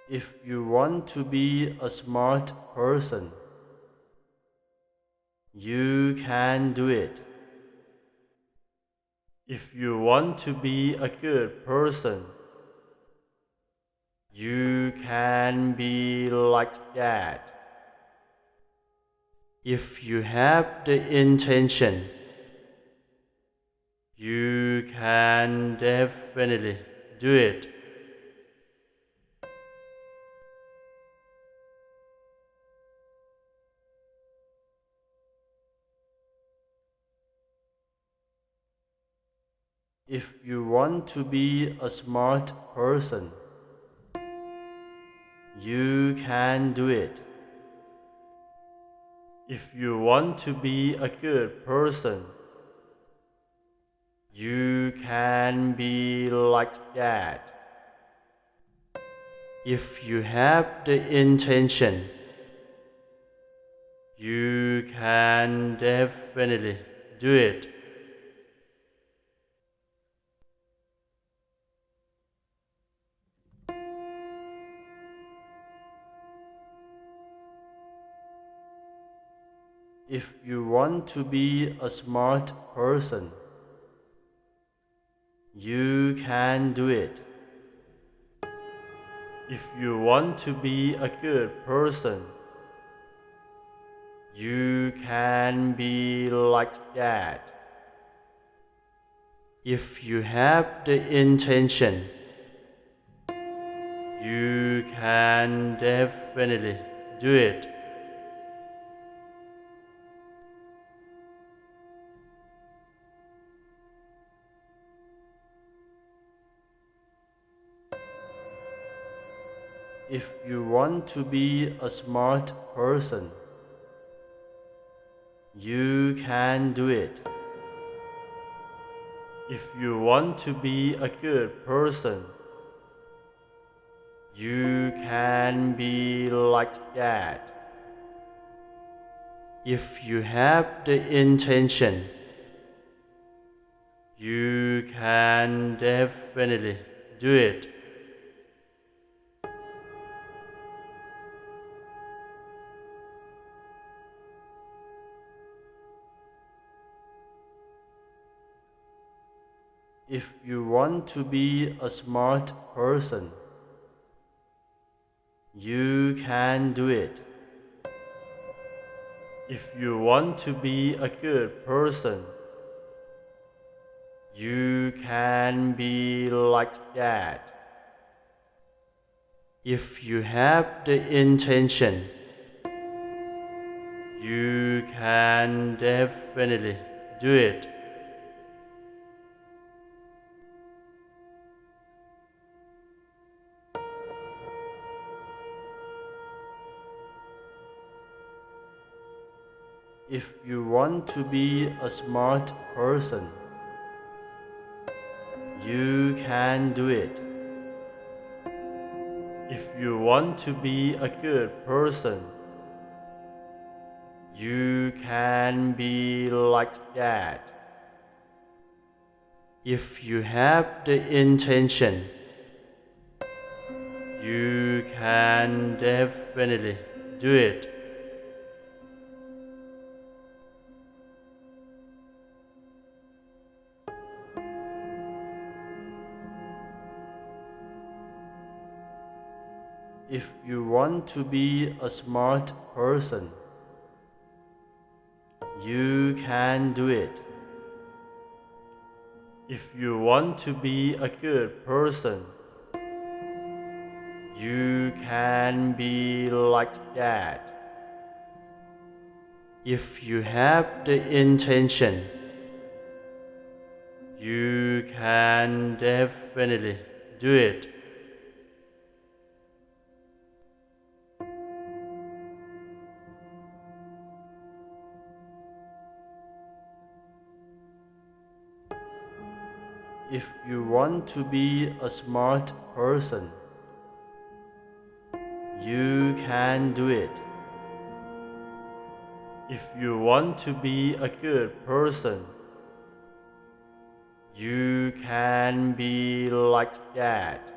If you want to be a smart person, you can do it. If you want to be a good person, you can be like that. If you have the intention, you can definitely do it. If you want to be a smart person, you can do it. If you want to be a good person, you can be like that. If you have the intention, you can definitely do it. If you want to be a smart person, you can do it. If you want to be a good person, you can be like that. If you have the intention, you can definitely do it. If you want to be a smart person, you can do it. If you want to be a good person, you can be like that. If you have the intention, you can definitely do it. If you want to be a smart person, you can do it. If you want to be a good person, you can be like that. If you have the intention, you can definitely do it. If you want to be a smart person, you can do it. If you want to be a good person, you can be like that. If you have the intention, you can definitely do it. If you want to be a smart person, you can do it. If you want to be a good person, you can be like that. If you have the intention, you can definitely do it. If you want to be a smart person, you can do it. If you want to be a good person, you can be like that.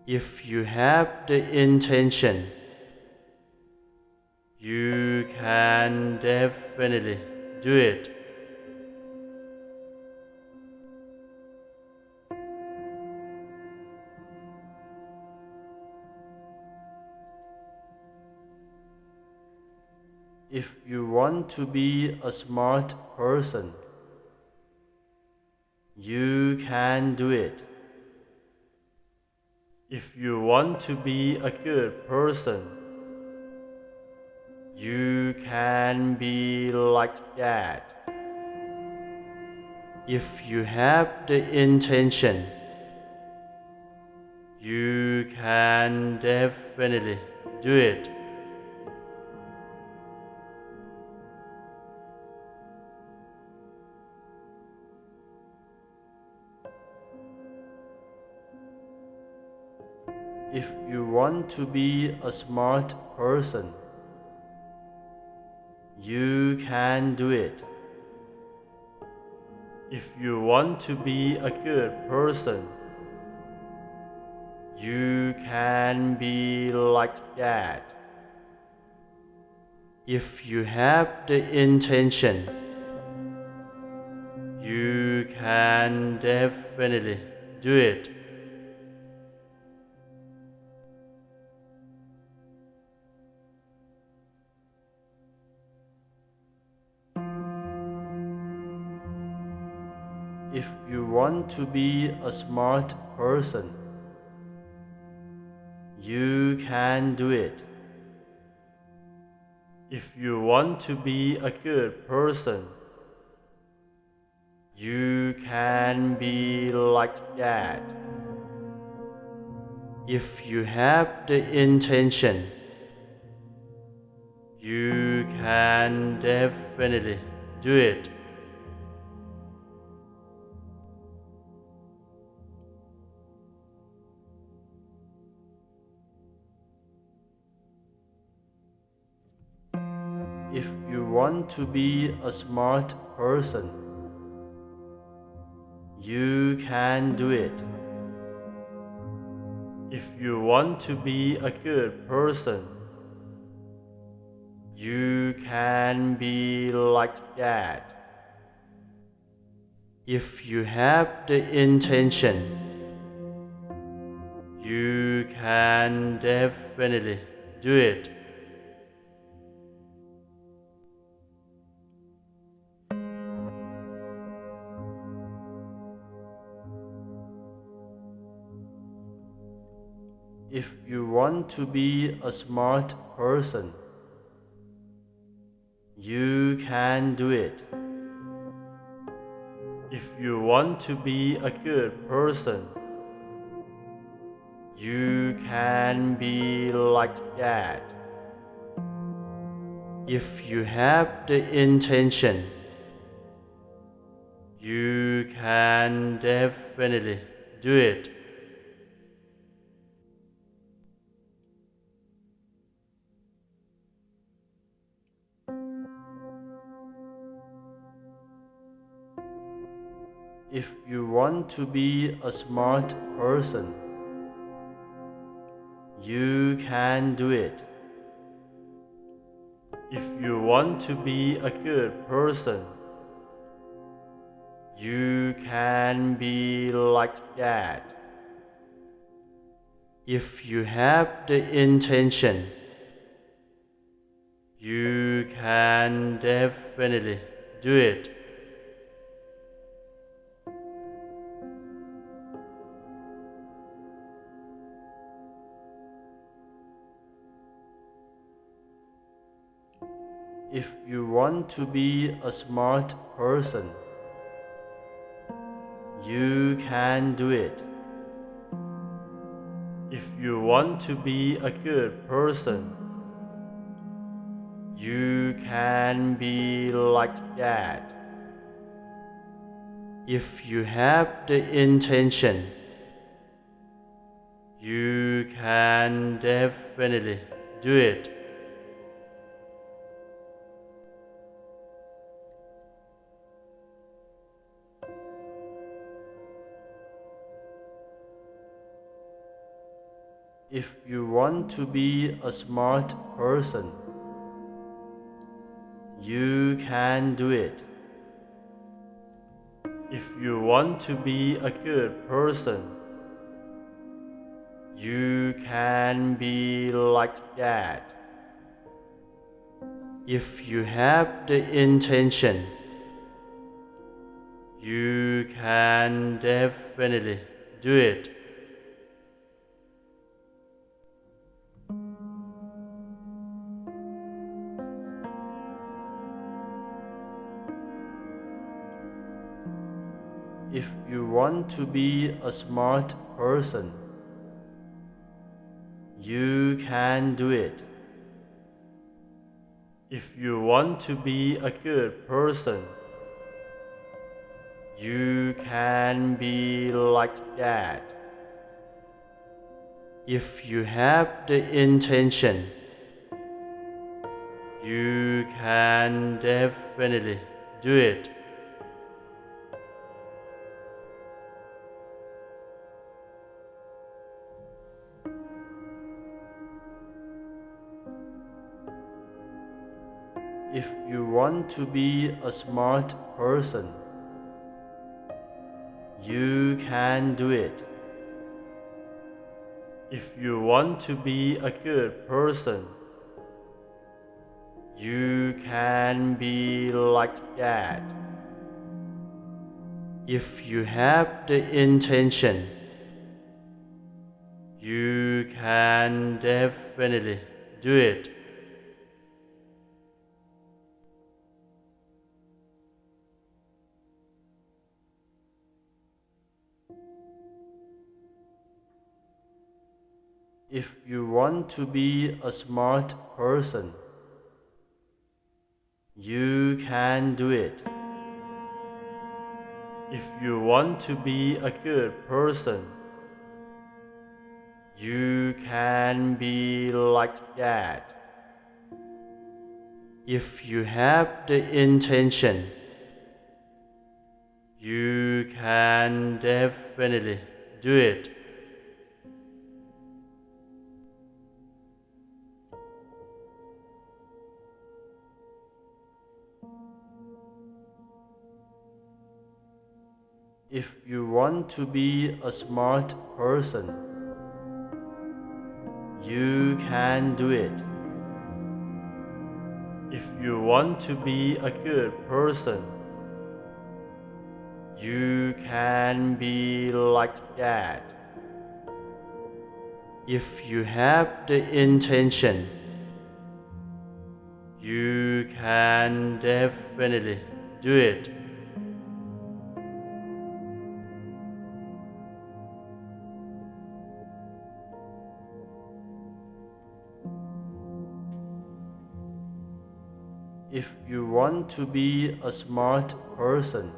If you have the intention, you can definitely do it. If you want to be a smart person, you can do it. If you want to be a good person, you can be like that. If you have the intention, you can definitely do it. If you want to be a smart person, you can do it. If you want to be a good person, you can be like that. If you have the intention, you can definitely do it. If you want to be a smart person, you can do it. If you want to be a good person, you can be like that. If you have the intention, you can definitely do it. If you want to be a smart person, you can do it. If you want to be a good person, you can be like that. If you have the intention, you can definitely do it. If you want to be a smart person, you can do it. If you want to be a good person, you can be like that. If you have the intention, you can definitely do it. If you want to be a smart person, you can do it. If you want to be a good person, you can be like that. If you have the intention, you can definitely do it. If you want to be a smart person, you can do it. If you want to be a good person, you can be like that. If you have the intention, you can definitely do it. If you want to be a smart person, you can do it. If you want to be a good person, you can be like that. If you have the intention, you can definitely do it. If you want to be a smart person, you can do it. If you want to be a good person, you can be like that. If you have the intention, you can definitely do it. If you want to be a smart person, you can do it. If you want to be a good person, you can be like that. If you have the intention, you can definitely do it. If you want to be a smart person, you can do it. If you want to be a good person, you can be like that. If you have the intention, you can definitely do it. If you want to be a smart person, you can do it. If you want to be a good person, you can be like that. If you have the intention, you can definitely do it. If you want to be a smart person,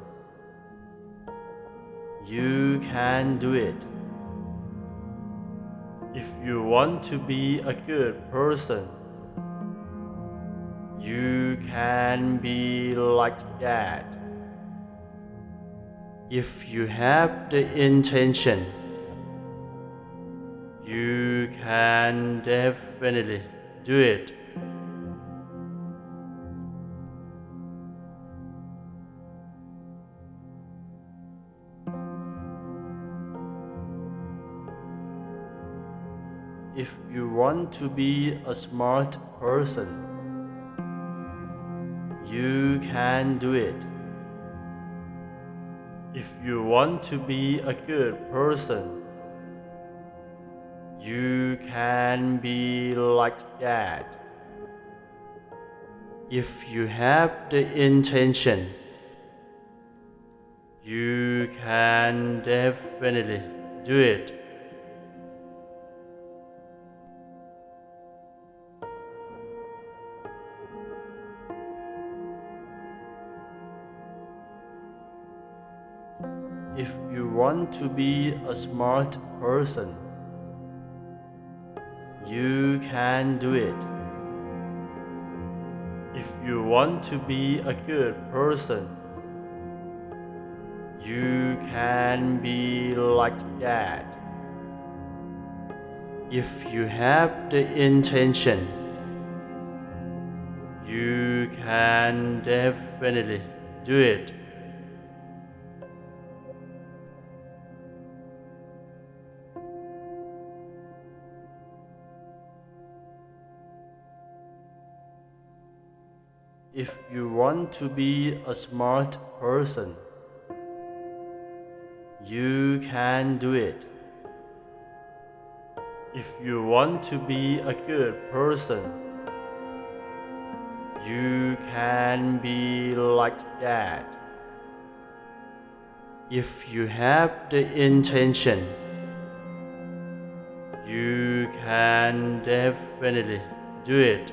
you can do it. If you want to be a good person, you can be like that. If you have the intention, you can definitely do it. If you want to be a smart person, you can do it. If you want to be a good person, you can be like that. If you have the intention, you can definitely do it. If you want to be a smart person, you can do it. If you want to be a good person, you can be like that. If you have the intention, you can definitely do it. If you want to be a smart person, you can do it. If you want to be a good person, you can be like that. If you have the intention, you can definitely do it.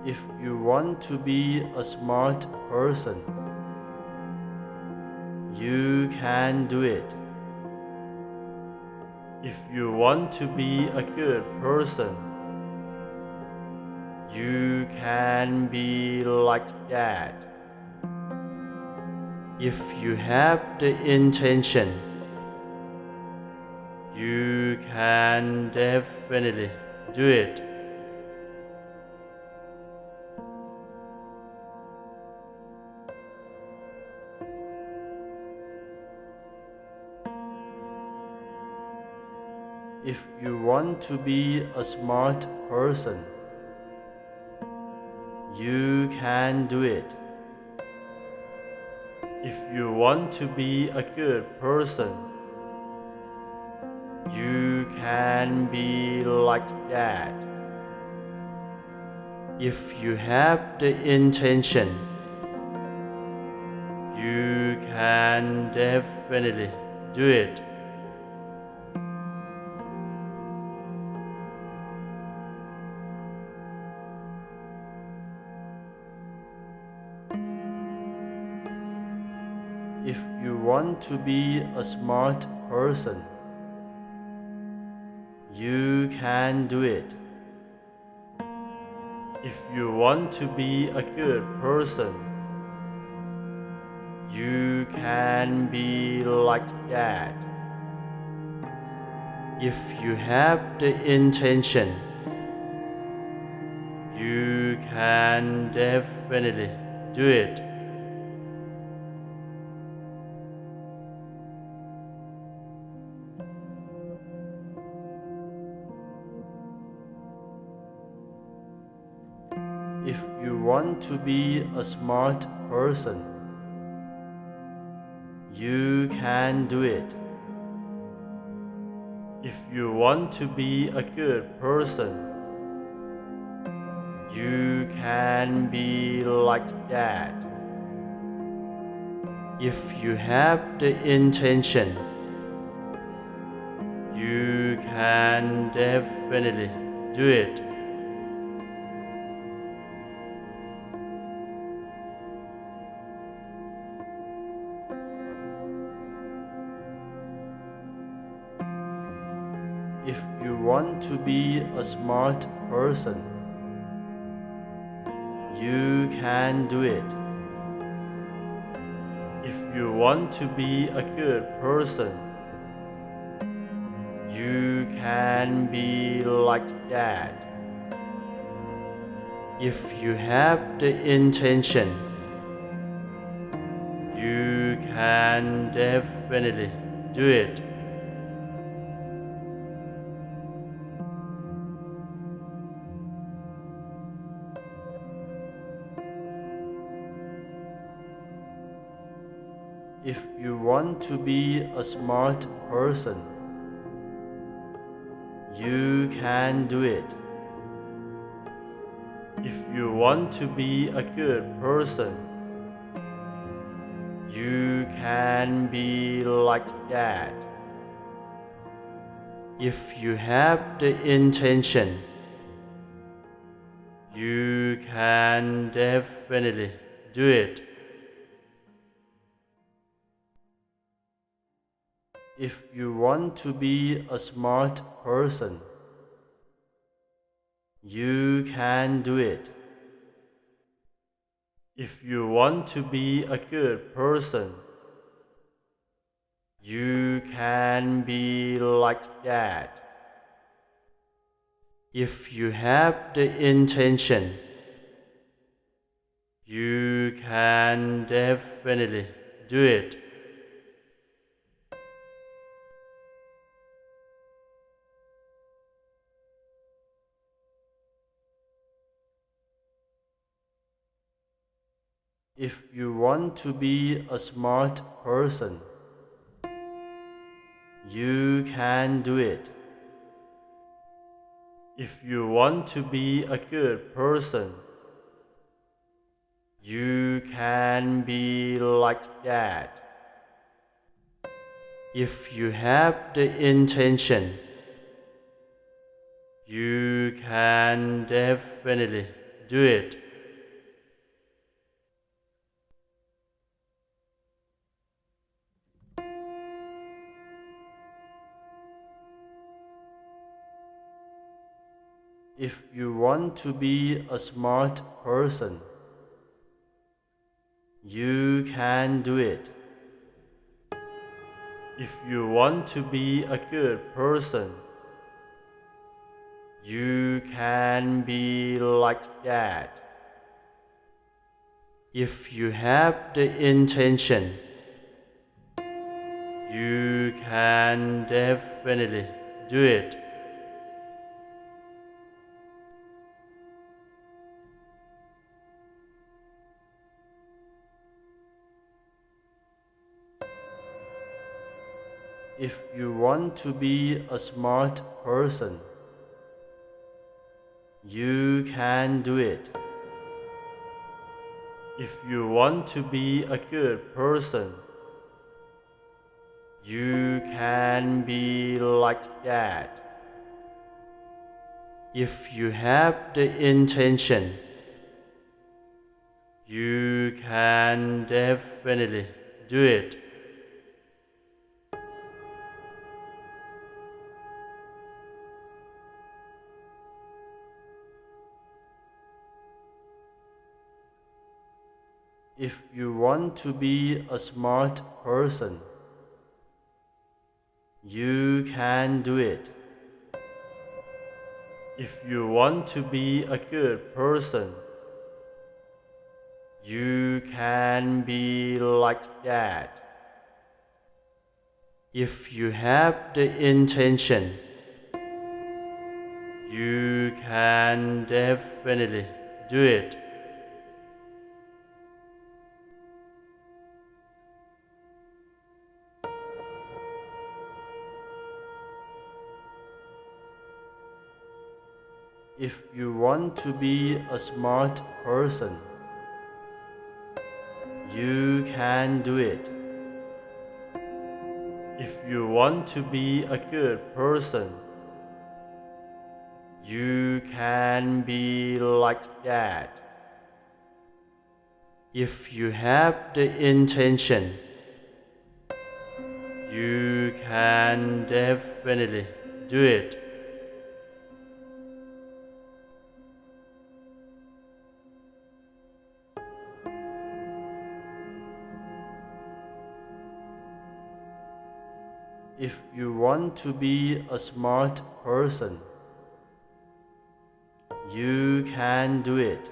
If you want to be a smart person, you can do it. If you want to be a good person, you can be like that. If you have the intention, you can definitely do it. If you want to be a smart person, you can do it. If you want to be a good person, you can be like that. If you have the intention, you can definitely do it. If you want to be a smart person, you can do it. If you want to be a good person, you can be like that. If you have the intention, you can definitely do it. If you want to be a smart person, you can do it. If you want to be a good person, you can be like that. If you have the intention, you can definitely do it. If you want to be a smart person, you can do it. If you want to be a good person, you can be like that. If you have the intention, you can definitely do it. If you want to be a smart person, you can do it. If you want to be a good person, you can be like that. If you have the intention, you can definitely do it. If you want to be a smart person, You can do it. If you want to be a good person, you can be like that. If you have the intention, you can definitely do it. If you want to be a smart person, you can do it. If you want to be a good person, you can be like that. If you have the intention, you can definitely do it. If you want to be a smart person, you can do it. If you want to be a good person, you can be like that. If you have the intention, you can definitely do it. If you want to be a smart person, you can do it. If you want to be a good person, you can be like that. If you have the intention, you can definitely do it. If you want to be a smart person, you can do it. If you want to be a good person, you can be like that. If you have the intention, you can definitely do it. If you want to be a smart person, you can do it. If you want to be a good person, you can be like that. If you have the intention, you can definitely do it. If you want to be a smart person, you can do it.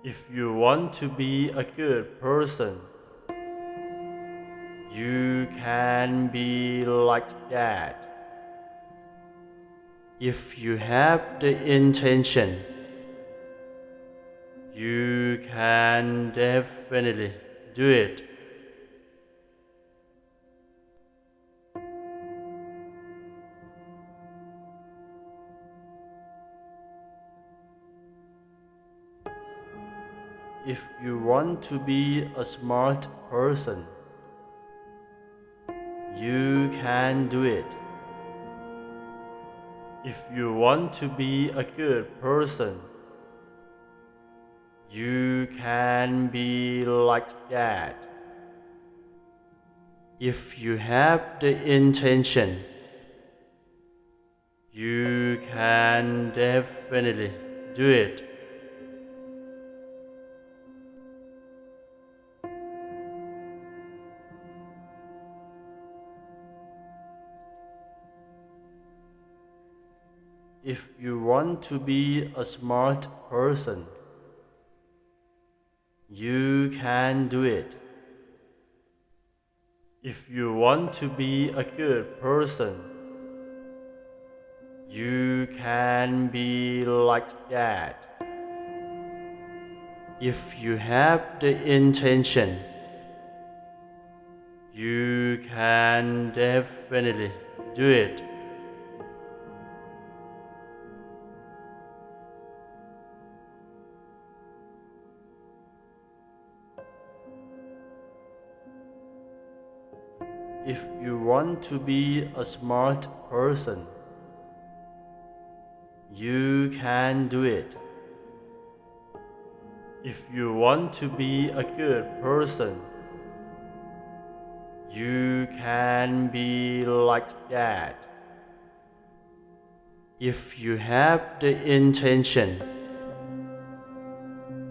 If you want to be a good person, you can be like that. If you have the intention, you can definitely do it. If you want to be a smart person, you can do it. If you want to be a good person, you can be like that. If you have the intention, You can definitely do it. If you want to be a smart person, you can do it. If you want to be a good person, you can be like that. If you have the intention, you can definitely do it. If you want to be a smart person, you can do it. If you want to be a good person, you can be like that. If you have the intention,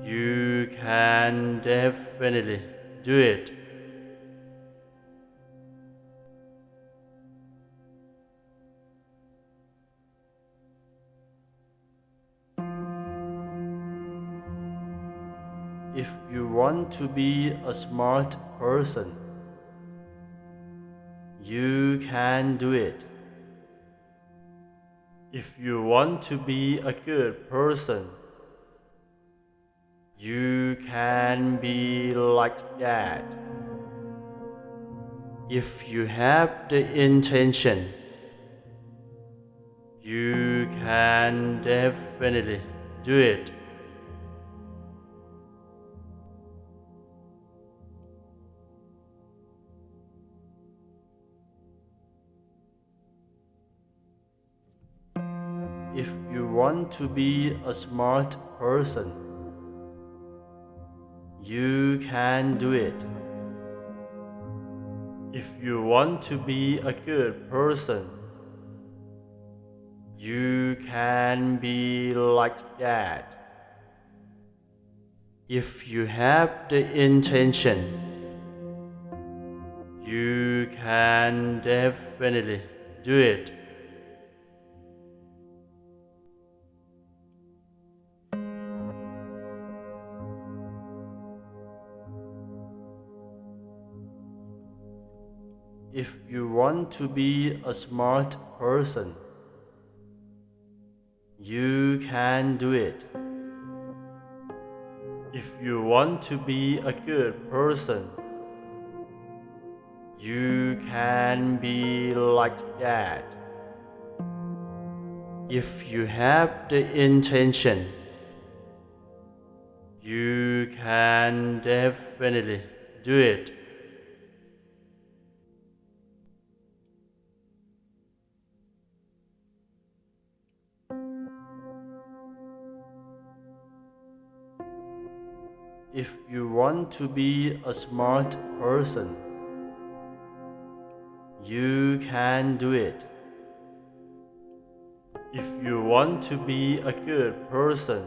you can definitely do it. If you want to be a smart person, you can do it. If you want to be a good person, you can be like that. If you have the intention, you can definitely do it. If you want to be a smart person, you can do it. If you want to be a good person, you can be like that. If you have the intention, you can definitely do it. If you want to be a smart person, you can do it. If you want to be a good person, you can be like that. If you have the intention, you can definitely do it. If you want to be a smart person, you can do it. If you want to be a good person,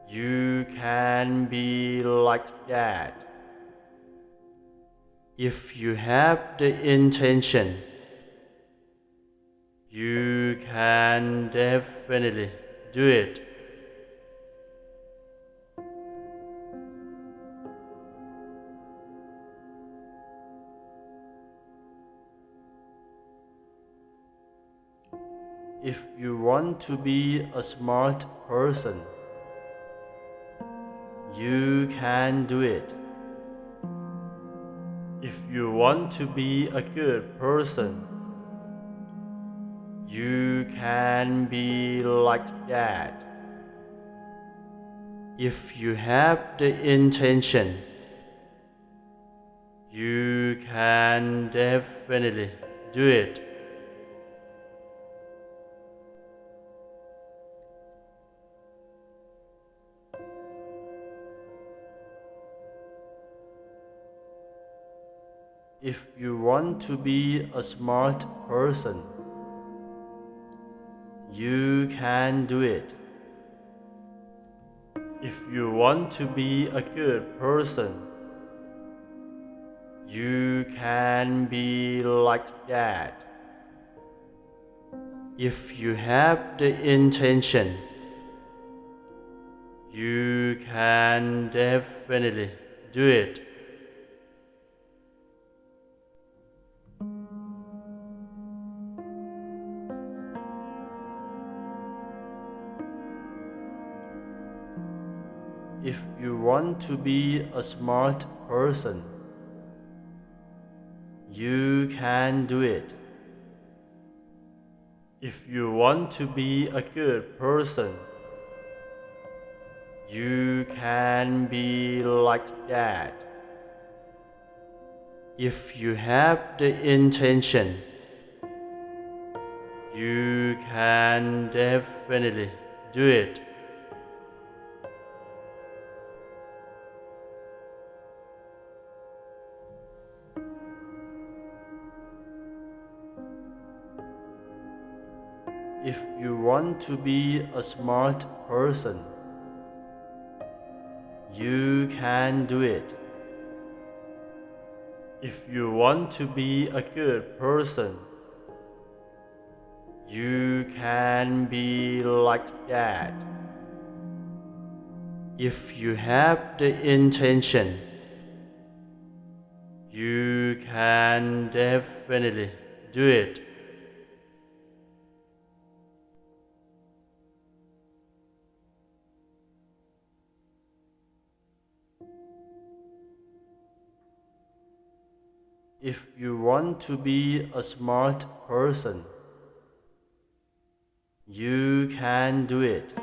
you can be like that. If you have the intention, you can definitely do it. If you want to be a smart person, you can do it. If you want to be a good person, you can be like that. If you have the intention, you can definitely do it. If you want to be a smart person, You can do it. If you want to be a good person, you can be like that. If you have the intention, you can definitely do it. If you want to be a smart person, you can do it. If you want to be a good person, you can be like that. If you have the intention, you can definitely do it. If you want to be a smart person, you can do it. If you want to be a good person, you can be like that. If you have the intention, you can definitely do it. If you want to be a smart person, you can do it.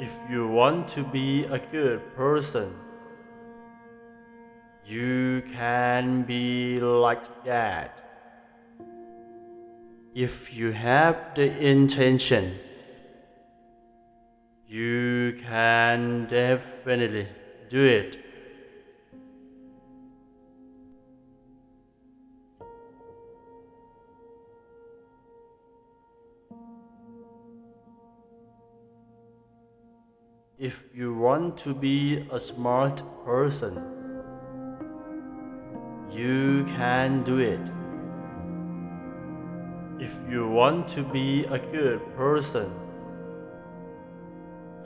If you want to be a good person, you can be like that. If you have the intention, you can definitely do it. If you want to be a smart person, you can do it. If you want to be a good person,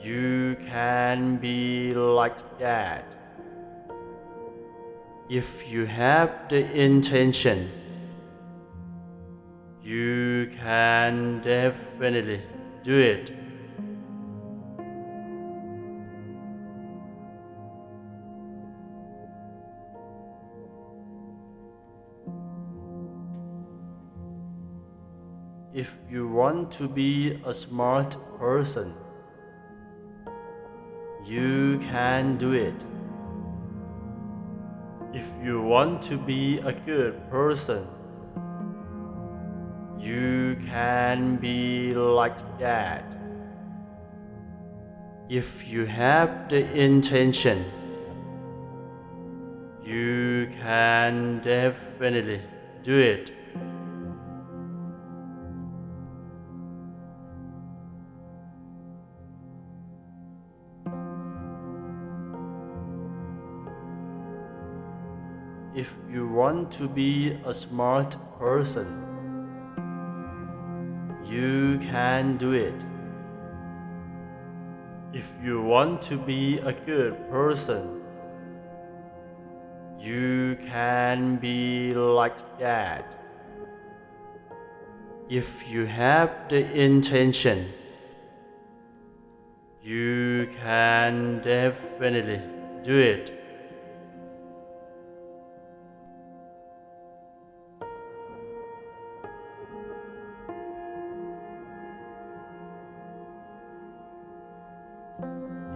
you can be like that. If you have the intention, you can definitely do it. If you want to be a smart person, you can do it. If you want to be a good person, you can be like that. If you have the intention, you can definitely do it. If you want to be a smart person, you can do it. If you want to be a good person, you can be like that. If you have the intention, you can definitely do it.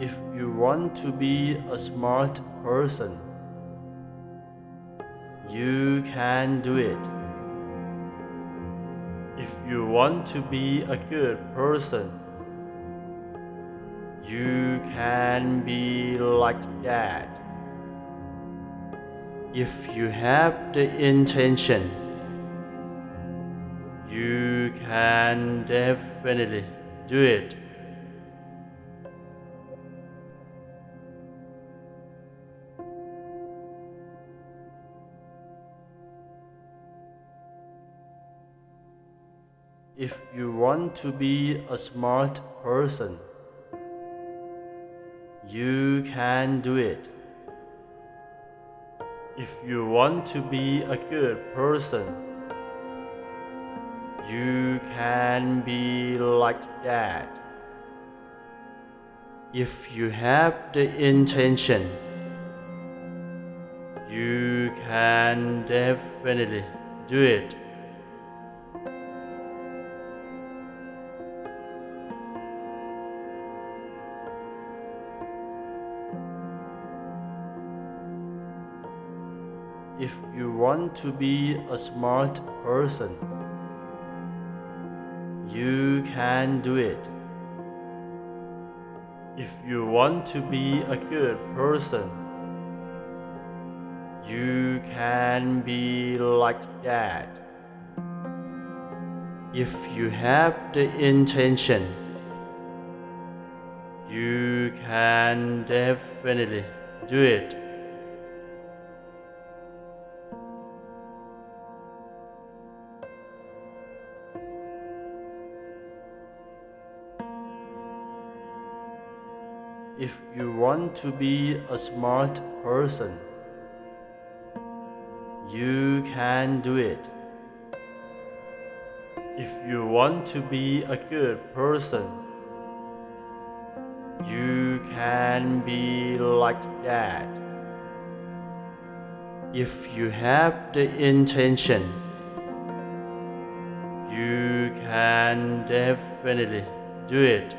If you want to be a smart person, you can do it. If you want to be a good person, you can be like that. If you have the intention, You can definitely do it. If you want to be a smart person, you can do it. If you want to be a good person, you can be like that. If you have the intention, you can definitely do it. If you want to be a smart person, you can do it. If you want to be a good person, you can be like that. If you have the intention, you can definitely do it. If you want to be a smart person, you can do it. If you want to be a good person, you can be like that. If you have the intention, you can definitely do it.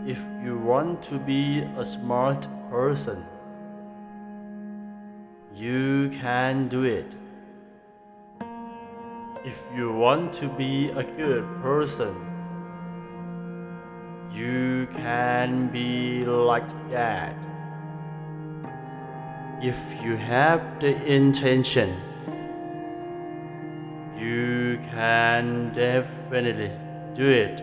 If you want to be a smart person, you can do it. If you want to be a good person, you can be like that. If you have the intention, you can definitely do it.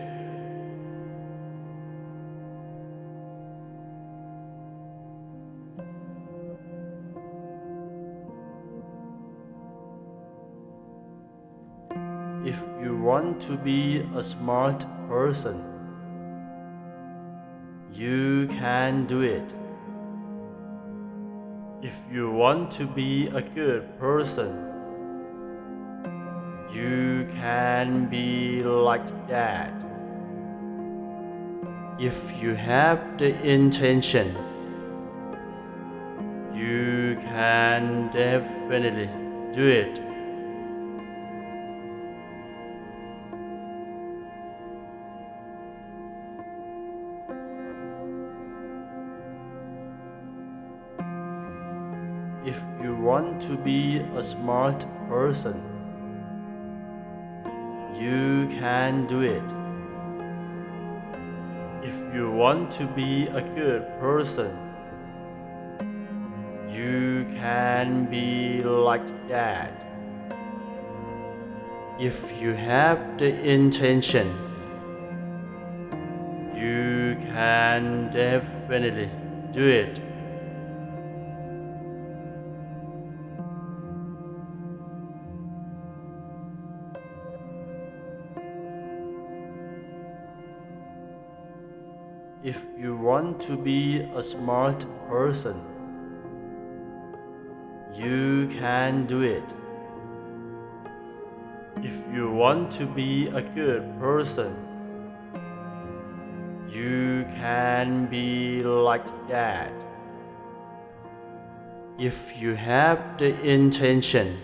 If you want to be a smart person, you can do it. If you want to be a good person, you can be like that. If you have the intention, you can definitely do it. If you want to be a smart person, you can do it. If you want to be a good person, you can be like that. If you have the intention, you can definitely do it. If you want to be a smart person, you can do it. If you want to be a good person, you can be like that. If you have the intention,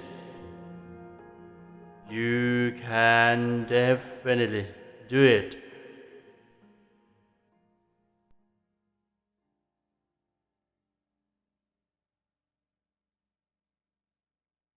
you can definitely do it.